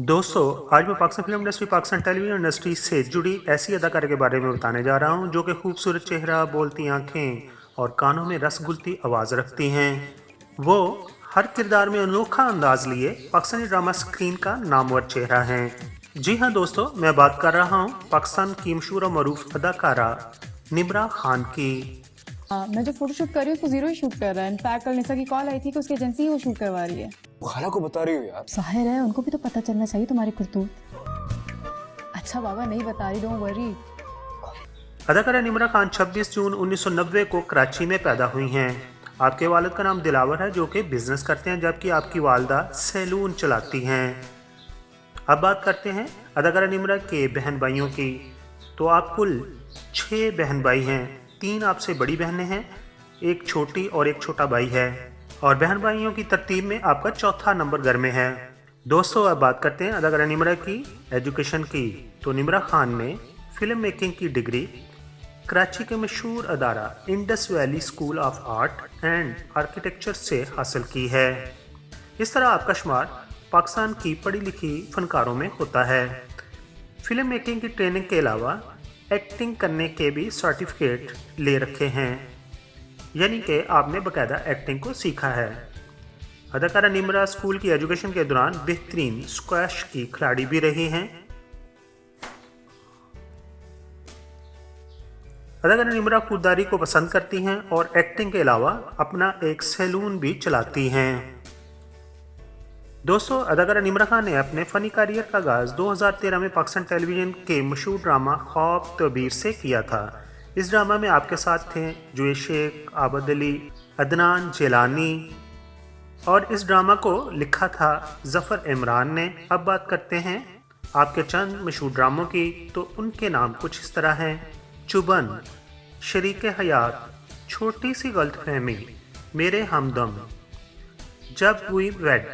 दोस्तों, आज मैं Pakistan film industry, Pakistan television industry से जुड़ी ऐसी अदाकारा के बारे में बताने जा रहा हूं जो कि खूबसूरत चेहरा, बोलती आंखें और कानों में रसगुलती आवाज़ रखती हैं। वो हर किरदार में अनोखा अंदाज लिए पाकिस्तानी ड्रामा स्क्रीन का नामवर चेहरा हैं। जी हाँ दोस्तों, मैं बात कर रहा हूँ पाकिस्तान की मशहूर और मरूफ अदाकारा निम्रा खान की। मैं जो फोटो शूट कर रही हूँ उसको जीरो ही शूट कर रहा है। इनफैक्ट कल निशा की कॉल आई थी कि उसकी एजेंसी ही वो शूट करवा रही है। खाला को बता रही हो यार? जाहिर है उनको भी तो पता चलना चाहिए तुम्हारी करतूत। अच्छा बाबा, नहीं बता रही, डोंट वरी। अदाकारा निम्रा खान 26 जून 1990 को कराची में पैदा हुई हैं। आपके वालिद का नाम दिलावर है जो कि बिजनेस करते हैं, जबकि आपकी वालदा सैलून चलाती हैं। अब बात करते हैं अदाकारा निम्रा के बहन भाइयों की। तो आप कुल 6 बहन भाई हैं। 3 आपसे बड़ी बहनें हैं, एक छोटी और एक छोटा भाई है। और बहन भाइयों की तरतीब में आपका चौथा नंबर घर में है। दोस्तों, अब बात करते हैं अदाकारा निम्रा की एजुकेशन की। तो निम्रा खान ने फिल्म मेकिंग की डिग्री कराची के मशहूर अदारा Indus Valley School of Art and Architecture से हासिल की है। इस तरह आपका शुमार पाकिस्तान की पढ़ी लिखी फनकारों में होता है। फिल्म मेकिंग की ट्रेनिंग के अलावा एक्टिंग करने के भी सर्टिफिकेट ले रखे हैं, यानी कि आपने बाकायदा एक्टिंग को सीखा है। अदाकारा निम्रा स्कूल की एजुकेशन के दौरान बेहतरीन स्क्वैश की खिलाड़ी भी रही हैं। अदाकारा निम्रा खुददारी को पसंद करती हैं और एक्टिंग के अलावा अपना एक सैलून भी चलाती हैं। दोस्तों, अदाकारा निम्रा खान ने अपने फ़नी करियर का आगाज़ 2013 में पाकिस्तान टेलीविज़न के मशहूर ड्रामा ख्वाब तबीर से किया था। इस ड्रामा में आपके साथ थे जुए शेख, आबद अली, अदनान जेलानी और इस ड्रामा को लिखा था ज़फ़र इमरान ने। अब बात करते हैं आपके चंद मशहूर ड्रामों की। तो उनके नाम कुछ इस तरह हैं: चुबन, शरीक हयात, छोटी सी गलतफहमी, मेरे हमदम, जब वी वेड,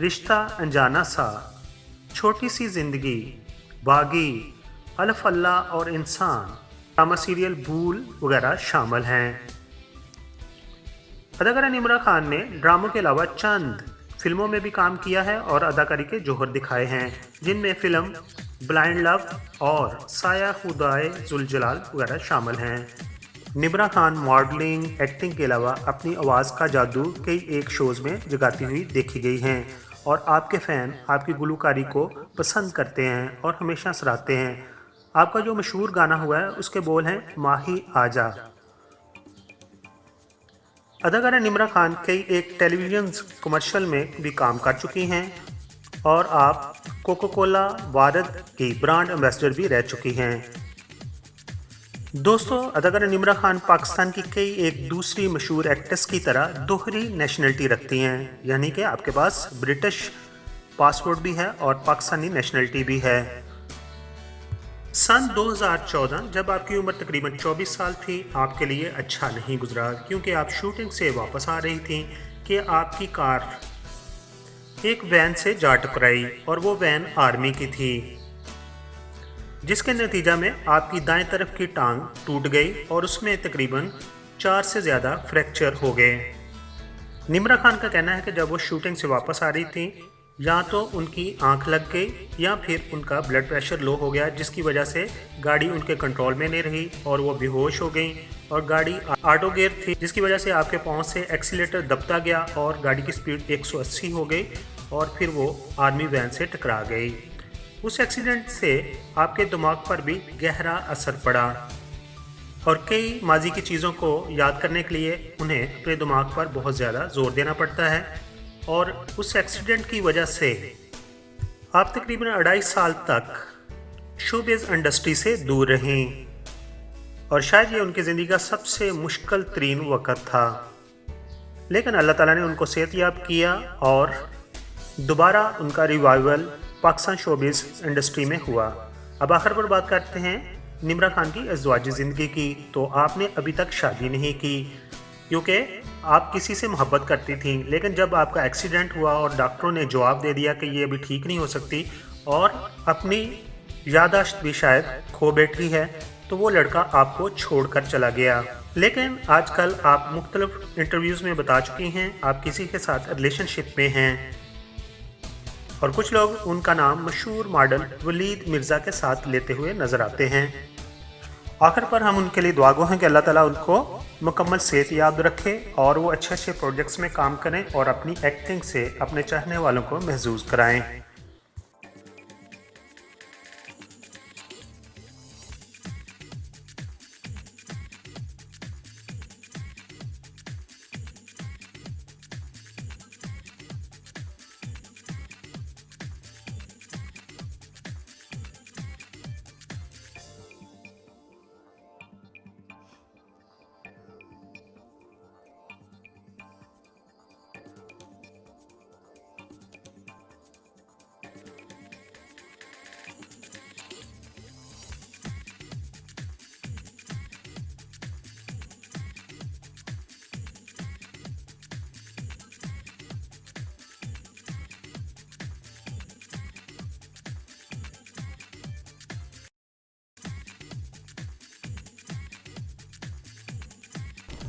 रिश्ता अनजाना सा, छोटी सी जिंदगी, बागी, अल्फ अल्लाह और इंसान, ड्रामा सीरियल भूल वगैरह शामिल हैं। अदाकारा निम्रा खान ने ड्रामों के अलावा चंद फिल्मों में भी काम किया है और अदाकारी के जौहर दिखाए हैं, जिनमें फिल्म ब्लाइंड लव और साया खुदाए जुल जलाल वगैरह शामिल हैं। निम्रा खान मॉडलिंग, एक्टिंग के अलावा अपनी आवाज़ का जादू कई एक शोज़ में जगाती हुई देखी गई हैं और आपके फ़ैन आपकी गुलकारी को पसंद करते हैं और हमेशा सराहते हैं। आपका जो मशहूर गाना हुआ है उसके बोल हैं माही आजा। अदाकारा निम्रा खान कई एक टेलीविज़न कमर्शियल में भी काम कर चुकी हैं और आप कोका कोला भारत की ब्रांड एम्बेसडर भी रह चुकी हैं। दोस्तों, अदाकारा निम्रा खान पाकिस्तान की कई एक दूसरी मशहूर एक्ट्रेस की तरह दोहरी नेशनलिटी रखती हैं, यानी कि आपके पास ब्रिटिश पासपोर्ट भी है और पाकिस्तानी नेशनलिटी भी है। सन 2014 जब आपकी उम्र तकरीबन 24 साल थी, आपके लिए अच्छा नहीं गुजरा, क्योंकि आप शूटिंग से वापस आ रही थी कि आपकी कार एक वैन से जा टकराई और वो वैन आर्मी की थी, जिसके नतीजा में आपकी दाएं तरफ की टांग टूट गई और उसमें तकरीबन 4 से ज़्यादा फ्रैक्चर हो गए। निम्रा खान का कहना है कि जब वो शूटिंग से वापस आ रही थी, या तो उनकी आंख लग गई या फिर उनका ब्लड प्रेशर लो हो गया, जिसकी वजह से गाड़ी उनके कंट्रोल में नहीं रही और वो बेहोश हो गई। और गाड़ी ऑटो गियर थी, जिसकी वजह से आपके पाँव से एक्सीलेटर दबता गया और गाड़ी की स्पीड 180 हो गई और फिर वो आर्मी वैन से टकरा गई। उस एक्सीडेंट से आपके दिमाग पर भी गहरा असर पड़ा और कई माजी की चीज़ों को याद करने के लिए उन्हें अपने दिमाग पर बहुत ज़्यादा जोर देना पड़ता है। और उस एक्सीडेंट की वजह से आप तकरीबन 2.5 साल तक शोबिज़ इंडस्ट्री से दूर रहीं और शायद ये उनकी ज़िंदगी का सबसे मुश्किल तरीन वक़्त था। लेकिन अल्लाह ताला ने उनको सेहतयाब किया और दोबारा उनका रिवाइवल पाकिस्तान शोबिज़ इंडस्ट्री में हुआ। अब आखिर पर बात करते हैं निम्रा खान की अज़वाजी ज़िंदगी की। तो आपने अभी तक शादी नहीं की क्योंकि आप किसी से मोहब्बत करती थी, लेकिन जब आपका एक्सीडेंट हुआ और डॉक्टरों ने जवाब दे दिया कि ये अभी ठीक नहीं हो सकती और अपनी याददाश्त भी शायद खो बैठी है, तो वो लड़का आपको छोड़कर चला गया। लेकिन आजकल आप मुख्तलिफ इंटरव्यूज़ में बता चुकी हैं आप किसी के साथ रिलेशनशिप में हैं। और कुछ लोग उनका नाम मशहूर मॉडल वलीद मिर्ज़ा के साथ लेते हुए नज़र आते हैं। आखिर पर हम उनके लिए दुआ गो हैं कि अल्लाह ताला उनको मुकम्मल सेहत याद रखे और वो अच्छे अच्छे प्रोजेक्ट्स में काम करें और अपनी एक्टिंग से अपने चाहने वालों को महसूस कराएं।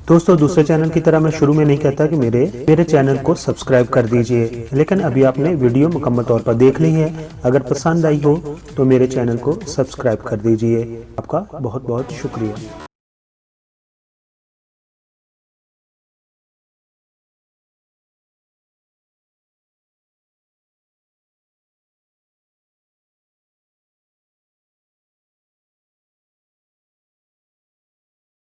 दोस्तों, दूसरे चैनल की तरह मैं शुरू में नहीं कहता कि मेरे चैनल को सब्सक्राइब कर दीजिए, लेकिन अभी आपने वीडियो मुकम्मल तौर पर देख ली है। अगर पसंद आई हो तो मेरे चैनल को सब्सक्राइब कर दीजिए। आपका बहुत बहुत शुक्रिया।